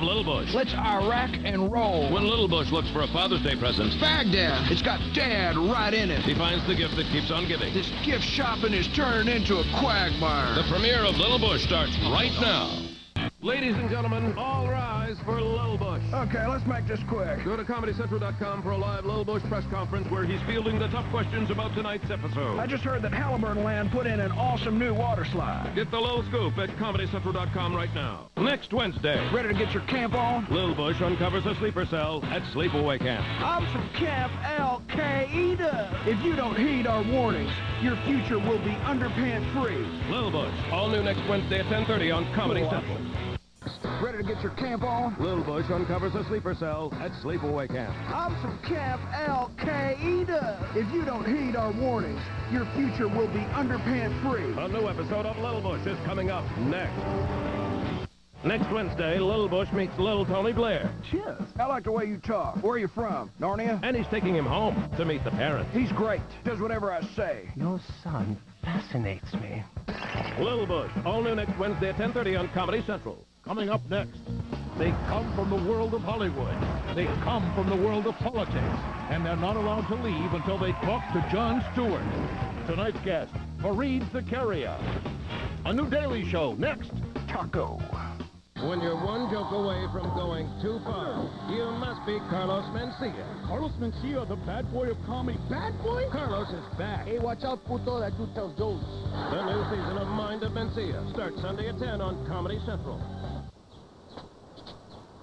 Lil Bush. Let's Iraq and roll. When Lil Bush looks for a Father's Day present, Baghdad. It's got Dad right in it. he finds the gift that keeps on giving. This gift shopping is turning into a quagmire. The premiere of Lil Bush starts right now. Ladies and gentlemen, all rise for Lil Bush. Okay, let's make this quick. Go to ComedyCentral.com for a live Lil Bush press conference where he's fielding the tough questions about tonight's episode. I just heard that Halliburton Land put in an awesome new water slide. Get the Lil Scoop at ComedyCentral.com right now. Next Wednesday, Ready to get your camp on? Lil Bush uncovers a sleeper cell at Sleepaway Camp. I'm from Camp Al-Qaeda. If you don't heed our warnings, your future will be underpants free. Lil Bush, all new next Wednesday at 10:30 on Comedy Central. Ready to get your camp on? Lil Bush uncovers a sleeper cell at Sleepaway Camp. I'm from Camp Al-Qaeda. If you don't heed our warnings, your future will be underpants free. A new episode of Lil Bush is coming up next. Next Wednesday, Lil Bush meets Lil Tony Blair. Cheers. I like the way you talk. Where are you from? Narnia? And he's taking him home to meet the parents. He's great. Does whatever I say. Your son fascinates me. Lil Bush, all new next Wednesday at 10:30 on Comedy Central. Coming up next, they come from the world of Hollywood. They come from the world of politics. And they're not allowed to leave until they talk to Jon Stewart. Tonight's guest, Fareed Zakaria. A new Daily Show next. Taco. When you're one joke away from going too far, you must be Carlos Mencia. Carlos Mencia, the bad boy of comedy. Bad boy? Carlos is back. Hey, watch out, puto, that dude tells jokes. The new season of Mind of Mencia starts Sunday at 10 on Comedy Central.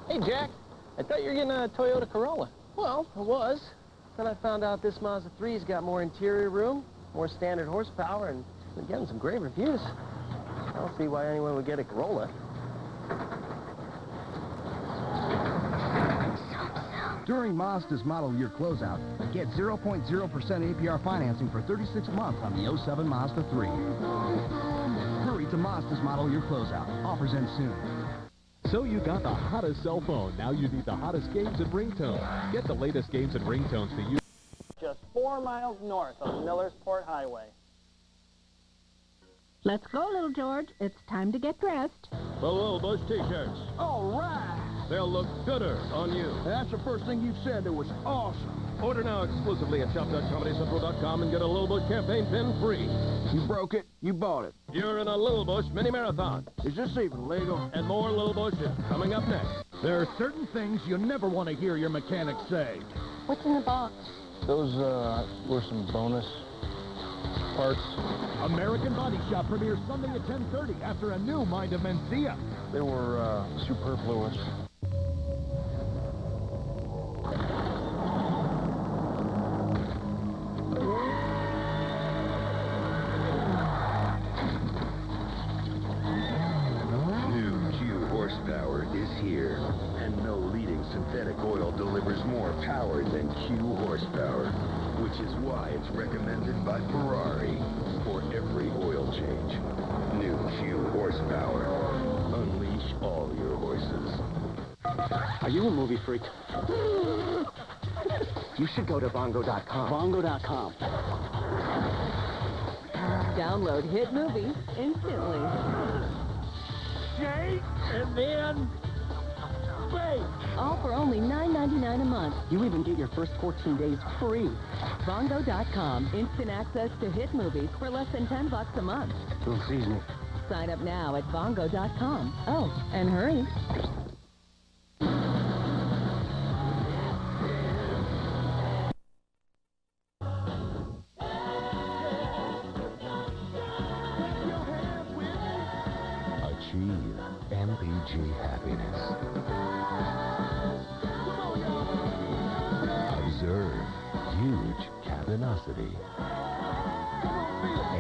Hey, Jack. I thought you were getting a Toyota Corolla. Well, I was. Then I found out this Mazda 3's got more interior room, more standard horsepower, and been getting some great reviews. I don't see why anyone would get a Corolla. During Mazda's model year closeout, get 0.0% APR financing for 36 months on the 07 Mazda 3. Hurry to Mazda's model year closeout. Offers end soon. So you got the hottest cell phone. Now you need the hottest games and ringtones. Get the latest games and ringtones to use. Just 4 miles north of Millersport Highway. Let's go, little George. It's time to get dressed. The Lil Bush t-shirts. All right. They'll look gooder on you. That's the first thing you said that was awesome. Order now exclusively at shop.comedycentral.com and get a Lil Bush campaign pin free. You broke it, you bought it. You're in a Lil Bush mini marathon. Is this even legal? And more Lil Bush is coming up next. There are certain things you never want to hear your mechanic say. What's in the box? Those, were some bonus parts. American Body Shop premieres Sunday at 10:30 after a new Mind of Mencia. They were, superfluous. Horsepower is here, and no leading synthetic oil delivers more power than Q horsepower, which is why it's recommended by Ferrari for every oil change. New Q horsepower. Unleash all your horses. Are you a movie freak? You should go to bongo.com. Bongo.com. Download hit movies instantly. Shake and then bake. All for only $9.99 a month. You even get your first 14 days free. Bongo.com. Instant access to hit movies for less than $10 a month. Don't seize me. Sign up now at bongo.com. Oh, and hurry. Achieve MPG happiness. Observe huge cabinosity.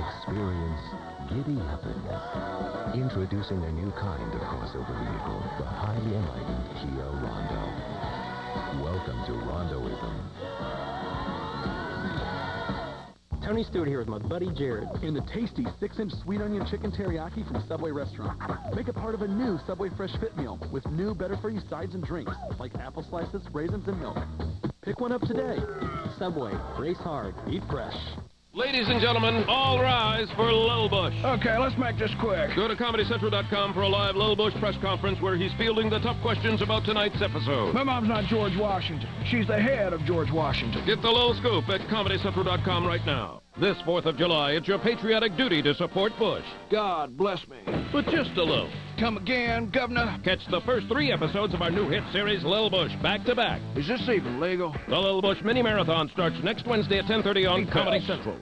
Experience giddy happiness. Introducing a new kind of crossover vehicle, the highly enlightened Kia Rondo. Welcome to Rondoism. Tony Stewart here with my buddy Jared. In the tasty 6-inch sweet onion chicken teriyaki from Subway Restaurant. Make it part of a new Subway Fresh Fit Meal with new better-for-you sides and drinks like apple slices, raisins, and milk. Pick one up today. Subway, race hard, eat fresh. Ladies and gentlemen, all rise for Lil Bush. Okay, let's make this quick. Go to ComedyCentral.com for a live Lil Bush press conference where he's fielding the tough questions about tonight's episode. My mom's not George Washington. She's the head of George Washington. Get the Lil Scoop at ComedyCentral.com right now. This 4th of July, it's your patriotic duty to support Bush. God bless me. But just a little. Come again, Governor. Catch the first 3 episodes of our new hit series, Lil Bush, back to back. Is this even legal? The Lil Bush mini-marathon starts next Wednesday at 10:30 on Comedy Central.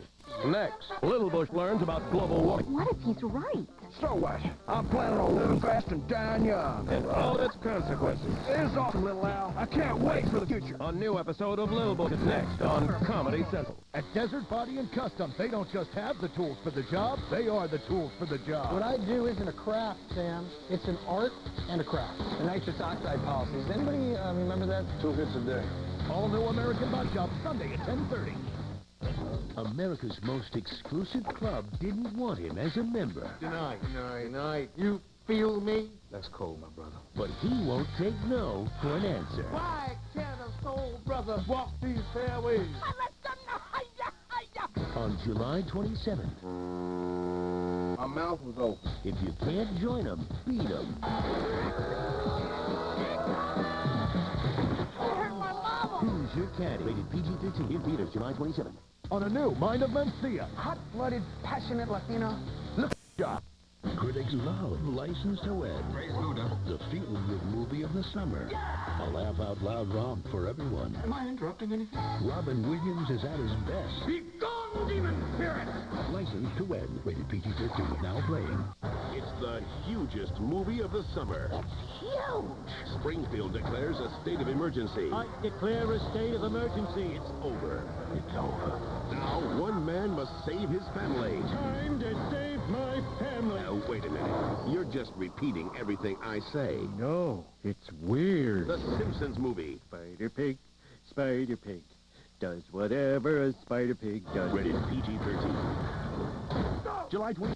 Next, Lil Bush learns about global warming. What if he's right? So what? I'm planning on living fast and dying young. And all its consequences. It is awesome, little Al. I can't wait for the future. A new episode of Lil Bush is next on Comedy Central. At Desert Body and Customs, they don't just have the tools for the job, they are the tools for the job. What I do isn't a craft, Sam. It's an art and a craft. The nitrous oxide policy. Does anybody remember that? 2 hits a day. All New American Bot Shop, Sunday at 10:30. America's most exclusive club didn't want him as a member. Night. You feel me? That's cold, my brother. But he won't take no for an answer. Why can't a soul brother walk these fairways? On July 27th, My mouth was open. if you can't join him, beat him. Who's Your Caddy? Rated PG-13 in theaters July 27th. On a new Mind of Mencia. Hot-blooded, passionate Latino. Look, job. Critics love License to Wed. The feel-good movie of the summer. A laugh-out-loud romp for everyone. Am I interrupting anything? Robin Williams is at his best. Be gone, demon spirit! License to Wed. Rated PG-13. Now playing. It's the hugest movie of the summer. Huge! Springfield declares a state of emergency. I declare a state of emergency. It's over. It's over. Now, one man must save his family. Time to save my family. Now, wait a minute. You're just repeating everything I say. No, it's weird. The Simpsons movie. Spider Pig, does whatever a Spider Pig does. Rated PG-13. July 20.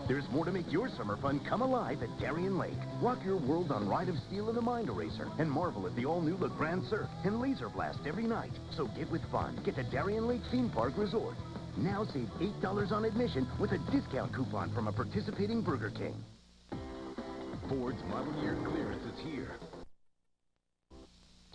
There's more to make your summer fun come alive at Darien Lake. Rock your world on Ride of Steel and the Mind Eraser, and marvel at the all-new Le Grand Surf and Laser Blast every night. So get with fun. Get to Darien Lake Theme Park Resort. Now save $8 on admission with a discount coupon from a participating Burger King. Ford's model year clearance is here.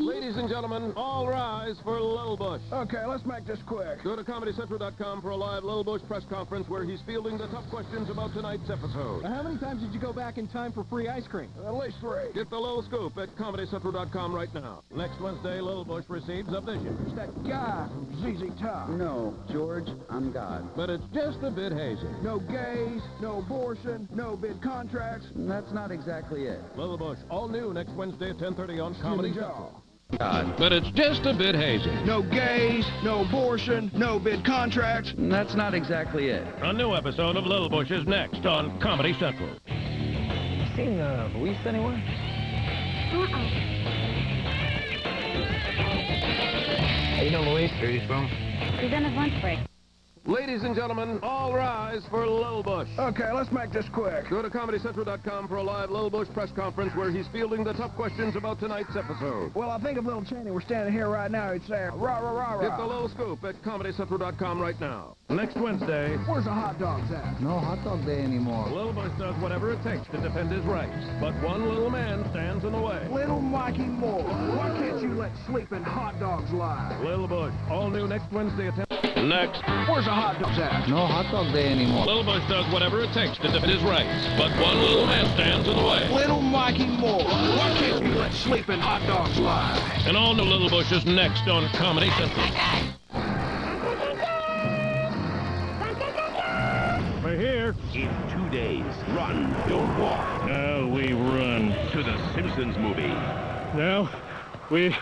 Ladies and gentlemen, all rise for Lil Bush. Okay, let's make this quick. Go to ComedyCentral.com for a live Lil Bush press conference where he's fielding the tough questions about tonight's episode. How many times did you go back in time for free ice cream? At least 3. Get the Lil Scoop at ComedyCentral.com right now. Next Wednesday, Lil Bush receives a vision. It's that guy from ZZ Top. No, George, I'm God. But it's just a bit hazy. No gays, no abortion, no bid contracts. That's not exactly it. Lil Bush, all new next Wednesday at 10:30 on Comedy Central. God. But it's just a bit hazy. No gays, no abortion, no bid contracts. That's not exactly it. A new episode of Lil Bush is next on Comedy Central. Seen Luis anywhere? How you doing, Luis? Where are you from? He's on his lunch break. Ladies and gentlemen, all rise for Lil Bush. Okay, let's make this quick. Go to ComedyCentral.com for a live Lil Bush press conference where he's fielding the tough questions about tonight's episode. Well, I think if Little Cheney were standing here right now, he'd say, rah, rah, rah, rah. Get the Lil Scoop at ComedyCentral.com right now. Next Wednesday, Where's the hot dogs at? No hot dog day anymore. Lil Bush does whatever it takes to defend his rights. But one little man stands in the way. Little Mikey Moore. Why can't you let sleeping hot dogs lie? Lil Bush, all new next Wednesday at 10. Next, Where's the hot dogs at? No hot dog day anymore. Lil Bush does whatever it takes to defend his rights. But one little man stands in the way. Little Mikey Moore. Why can't you let sleeping hot dogs lie? And all new Lil Bush is next on Comedy Central. We're here. In 2 days, run, don't walk. Now we run. To the Simpsons movie. Now we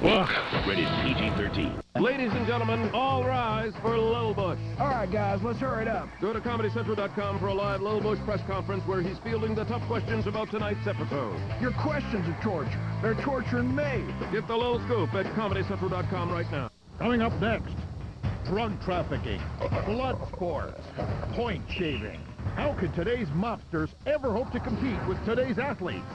walk. Rated PG-13. Ladies and gentlemen, all rise for Lil Bush. All right, guys, let's hurry it up. Go to ComedyCentral.com for a live Lil Bush press conference where he's fielding the tough questions about tonight's episode. Your questions are torture. They're torturing me. Get the Lil Scoop at ComedyCentral.com right now. Coming up next. drug trafficking, blood sports, point shaving. How could today's mobsters ever hope to compete with today's athletes?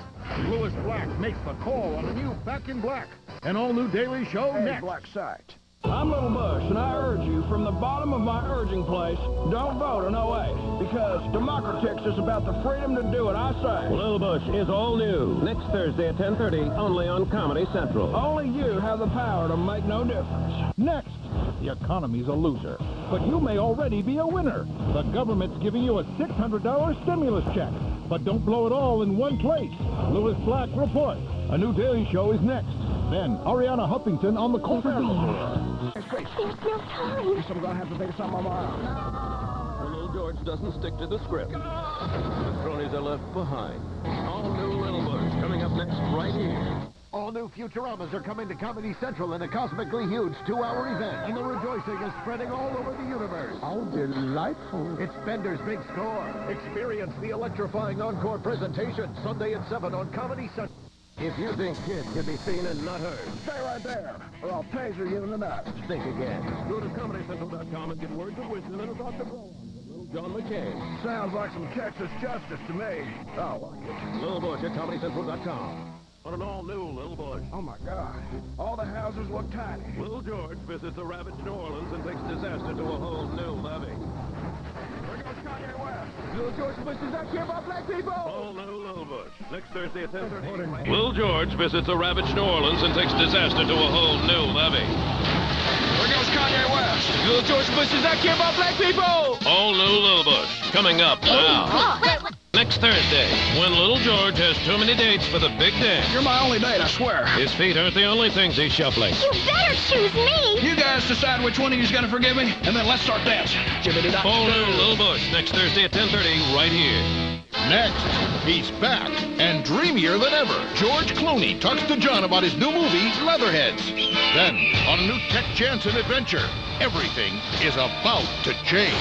Lewis Black makes the call on a new Back in Black. An all-new daily show next. Black Sight. I'm Lil Bush, and I urge you from the bottom of my urging place, don't vote in 08, because Democratics is about the freedom to do what I say. Lil Bush is all new. Next Thursday at 10:30, only on Comedy Central. Only you have the power to make no difference. Next, the economy's a loser, but you may already be a winner. The government's giving you a $600 stimulus check, but don't blow it all in one place. Lewis Black reports. A new daily show is next. Then, Ariana Huffington on the Culture Beat. There's no time. I'm gonna have to think of something on my own. Little George doesn't stick to the script. The cronies are left behind. All new Lil Bush coming up next right here. All new Futuramas are coming to Comedy Central in a cosmically huge 2-hour event, and the rejoicing is spreading all over the universe. How delightful. It's Bender's Big Score. Experience the electrifying encore presentation Sunday at 7 on Comedy Central. If you think kids can be seen and not heard, Stay right there, or I'll taser you in the nuts. think again. Go to ComedyCentral.com and get words of wisdom and a thought to blow on from Little John McCain. Sounds like some Texas justice to me. Oh, like it. Lil Bush at ComedyCentral.com. On an all-new Lil Bush. Oh, my God. All the houses look tiny. Lil George visits a ravaged New Orleans and takes disaster to a whole new levee. There goes Kanye West. Lil George Bush does not care about black people. All new Lil Bush. Next Thursday at 10:30. Lil George visits a ravaged New Orleans and takes disaster to a whole new levee. There goes Kanye West. Lil George Bush does not care about black people. All new Lil Bush. Coming up now. Next Thursday, when Little George has too many dates for the big day. You're my only date, I swear. His feet aren't the only things he's shuffling. You better choose me. You guys decide which one of you's gonna forgive me, and then let's start dancing. All new Lil Bush. Next Thursday at 10:30, right here. Next, he's back and dreamier than ever. George Clooney talks to John about his new movie, Leatherheads. Then, on a new Tech Jansen adventure, everything is about to change.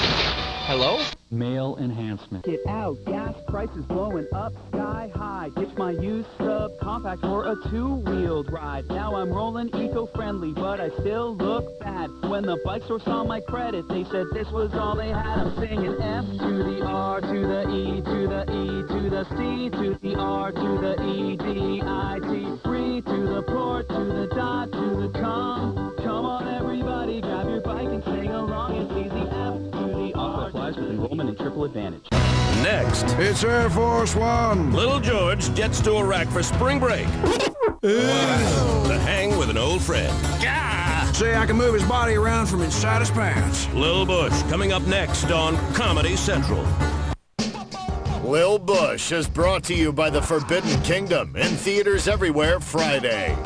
Hello? Male enhancement. Get out, gas prices blowing up sky high. Get my used subcompact for a two-wheeled ride. Now I'm rolling eco-friendly, but I still look bad. When the bike store saw my credit, they said this was all they had. I'm singing F to the R to the E to the E to the C to the R to the E D I T. Free to the port to the dot to the com. Come on, everybody, grab your bike and sing along. It's easy F to the R. Applies with enrollment and triple advantage. Next, It's Air Force One. Little George jets to Iraq for spring break. To hang with an old friend. See, I can move his body around from inside his pants. Lil Bush coming up next on Comedy Central. Lil Bush is brought to you by the Forbidden Kingdom in theaters everywhere Friday.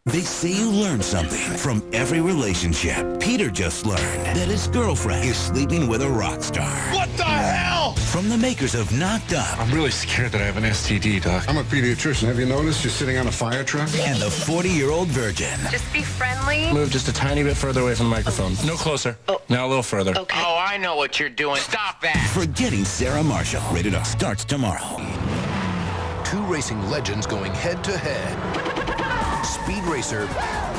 They say you learn something from every relationship. Peter just learned that his girlfriend is sleeping with a rock star. What the hell? From the makers of Knocked Up. I'm really scared that I have an STD, Doc. I'm a pediatrician. Have you noticed you're sitting on a fire truck? And the 40-year-old virgin. Just be friendly. Move just a tiny bit further away from the microphone. No closer. Oh. Now a little further. Okay. Oh, I know what you're doing. Stop that. Forgetting Sarah Marshall. Rated R. Starts tomorrow. Two racing legends going head-to-head. Speed Racer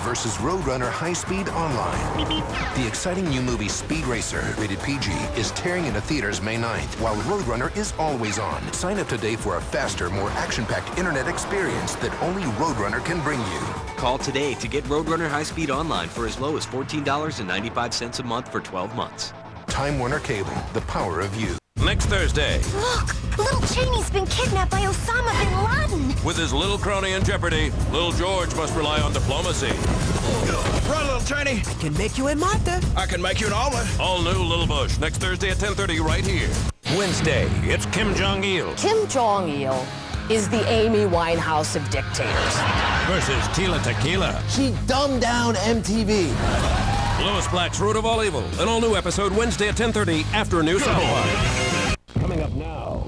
versus Roadrunner High Speed Online. The exciting new movie Speed Racer, rated PG, is tearing into theaters May 9th, while Roadrunner is always on. Sign up today for a faster, more action-packed internet experience that only Roadrunner can bring you. Call today to get Roadrunner High Speed Online for as low as $14.95 a month for 12 months. Time Warner Cable, the power of you. Next Thursday, Look, little Cheney's been kidnapped by Osama bin Laden. with his little crony in jeopardy, Lil George must rely on diplomacy. Run, little Cheney. I can make you a mata. I can make you an omelet. All new Lil Bush, next Thursday at 10:30 right here. Wednesday, it's Kim Jong-il Kim Jong-il is the Amy Winehouse of dictators. versus Tila Tequila. She dumbed down MTV. Lewis Black's Root of All Evil, an all-new episode Wednesday at 10:30 after a new Simplified. Coming up now,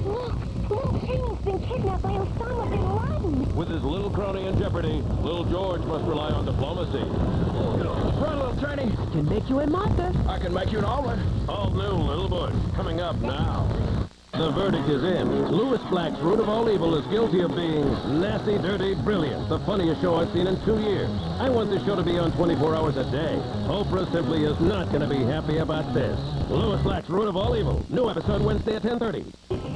Little Cheney's been kidnapped by Osama bin Laden. with his little crony in jeopardy, Lil George must rely on diplomacy. Run, little Cheney. I can make you a mata. I can make you an omelet. All new Lil Bush, coming up now. The verdict is in. Louis Black's Root of All Evil is guilty of being nasty, dirty, brilliant. The funniest show I've seen in 2 years. I want this show to be on 24 hours a day. Oprah simply is not going to be happy about this. Louis Black's Root of All Evil. New episode Wednesday at 10:30.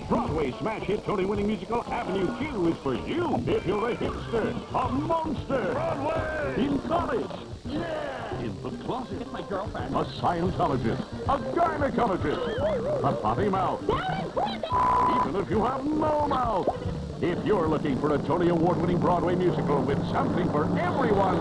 Broadway smash hit Tony-winning musical Avenue Q is for you if you're a hipster, a monster, Broadway, in college, yeah, in the closet, it's my girlfriend, a Scientologist, a gynecologist, a potty mouth, even if you have no mouth. If you're looking for a Tony Award-winning Broadway musical with something for everyone,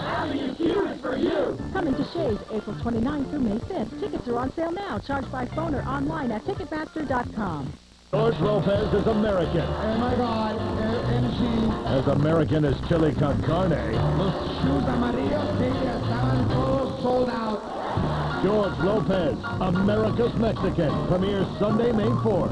Avenue Q is for you. Coming to Shays April 29th through May 5th. Tickets are on sale now. Charged by phone or online at Ticketmaster.com. George Lopez is American. Oh my God, MC. As American as chili con carne. Los shoes amarillos, sí, estaban todos sold out. George Lopez, America's Mexican, premieres Sunday, May 4th.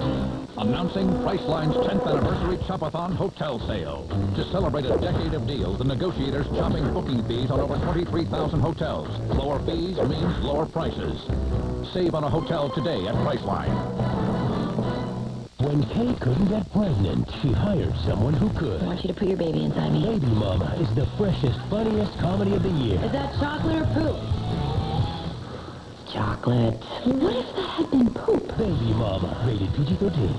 Announcing Priceline's 10th anniversary Chopathon hotel sale. To celebrate a decade of deals, the negotiators chopping booking fees on over 23,000 hotels. Lower fees means lower prices. Save on a hotel today at Priceline. When Kay couldn't get pregnant, she hired someone who could. I want you to put your baby inside me. Baby Mama is the freshest, funniest comedy of the year. Is that chocolate or poop? Chocolate. What if that had been poop? Baby Mama, rated PG-13.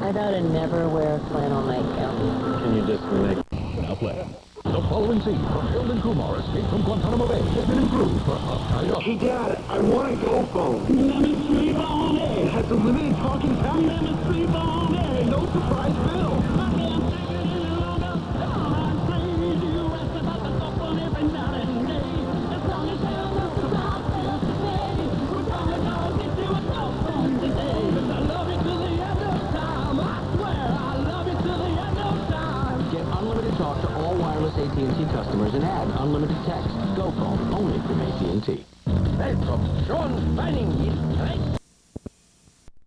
I thought I'd never wear flannel nightgown. Can you just make... Now play. The following scene from Harold and Kumar Escape from Guantanamo Bay has been improved for half-time. Hey, Dad, I want a Go phone. Let me sleep on it. Has a limited talking time. Let me sleep on it. No surprise bill. I can't take it any longer. I'm crazy. You ask about the cell phone every night and day. As long as hell looks about this day, we're gonna go get you a cell phone today. 'Cause I love you till the end of time. I swear I love you till the end of time. Get unlimited talk to all wireless AT&T customers and add unlimited text. Go phone only from AT&T. And from Sean Fanning in tonight.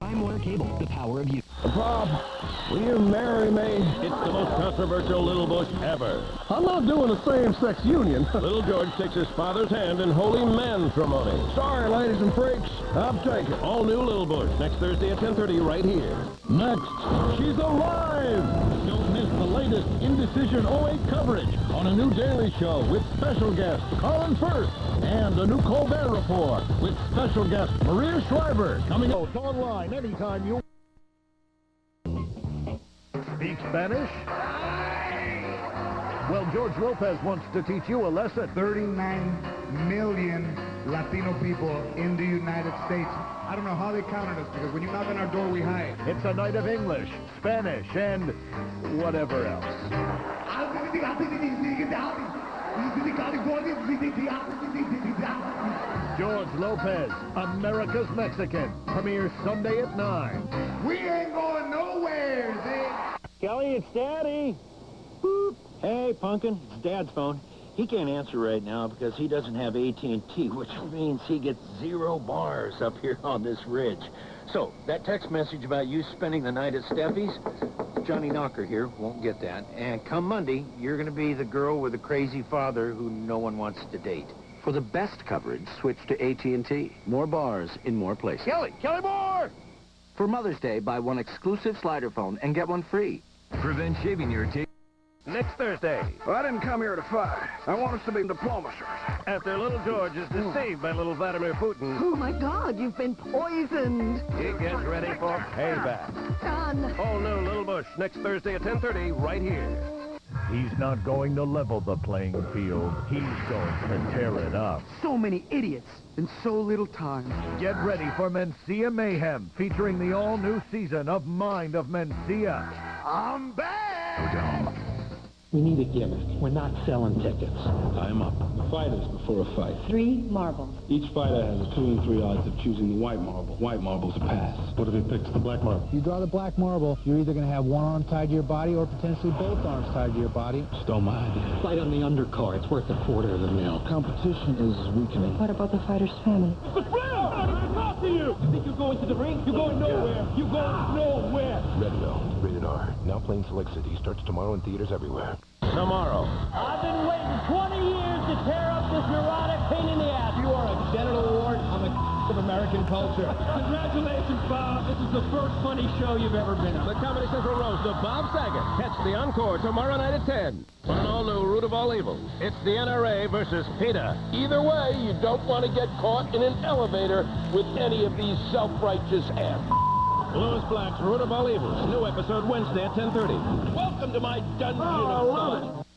Time Warner Cable, the power of you. Bob, will you marry me? It's the most controversial Lil Bush ever. I'm not doing a same-sex union. Little George takes his father's hand in holy matrimony. Sorry, ladies and freaks. I'm taking All new Lil Bush, next Thursday at 10:30 right here. Next, she's alive! Don't miss the latest Indecision 08 coverage on a new Daily Show with special guest Colin Firth and a new Colbert Report with special guest Maria Shriver coming out online anytime you speak Spanish. Well, George Lopez wants to teach you a lesson. 39 million Latino people in the United States. I don't know how they counted us, because when you knock on our door, we hide. It's a night of English, Spanish, and whatever else. George Lopez, America's Mexican, premieres Sunday at 9. We ain't going nowhere, Zig. Kelly, it's Daddy. Boop. Hey, Pumpkin, it's Dad's phone. He can't answer right now because he doesn't have AT&T, which means he gets 0 bars up here on this ridge. So, that text message about you spending the night at Steffi's, Johnny Knocker here won't get that. And come Monday, you're going to be the girl with the crazy father who no one wants to date. For the best coverage, switch to AT&T. More bars in more places. Kelly Moore! For Mother's Day, buy one exclusive slider phone and get one free. Prevent shaving your teeth. Next Thursday, Well, I didn't come here to fight. I want us to be diplomaters. after Little George is deceived by little Vladimir Putin, Oh, my God, you've been poisoned. he gets ready for payback. Done. All new Little Bush, next Thursday at 10:30, right here. He's not going to level the playing field. He's going to tear it up. So many idiots in so little time. Get ready for Mencia Mayhem, featuring the all-new season of Mind of Mencia. I'm back! Down. We need a gimmick. We're not selling tickets. Tie him up. Fighters before a fight. 3 marbles. Each fighter has a 2 in 3 odds of choosing the white marble. White marble's a pass. What if he picks the black marble? You draw the black marble, you're either going to have one arm tied to your body or potentially both arms tied to your body. Stole my idea. Fight on the undercard. It's worth $250,000. Competition is weakening. What about the fighter's family? Mr. Brown! I want to talk to you! You think you're going to the ring? You're going nowhere! You're going nowhere! Redville, rated R. Now playing select cities. Starts tomorrow in theaters everywhere. Tomorrow. I've been waiting 20 years to tear up this neurotic pain in the ass. You are a genital wart on the of America. American culture. Congratulations, Bob. This is the first funny show you've ever been on. The Comedy Central roast of Bob Saget. Catch the encore tomorrow night at 10. For an all-new Root of All Evil, it's the NRA versus PETA. Either way, you don't want to get caught in an elevator with any of these self-righteous ants. Lewis Black's Root of All Evil. New episode Wednesday at 10:30. Welcome to my dungeon Oh, of love fun. it.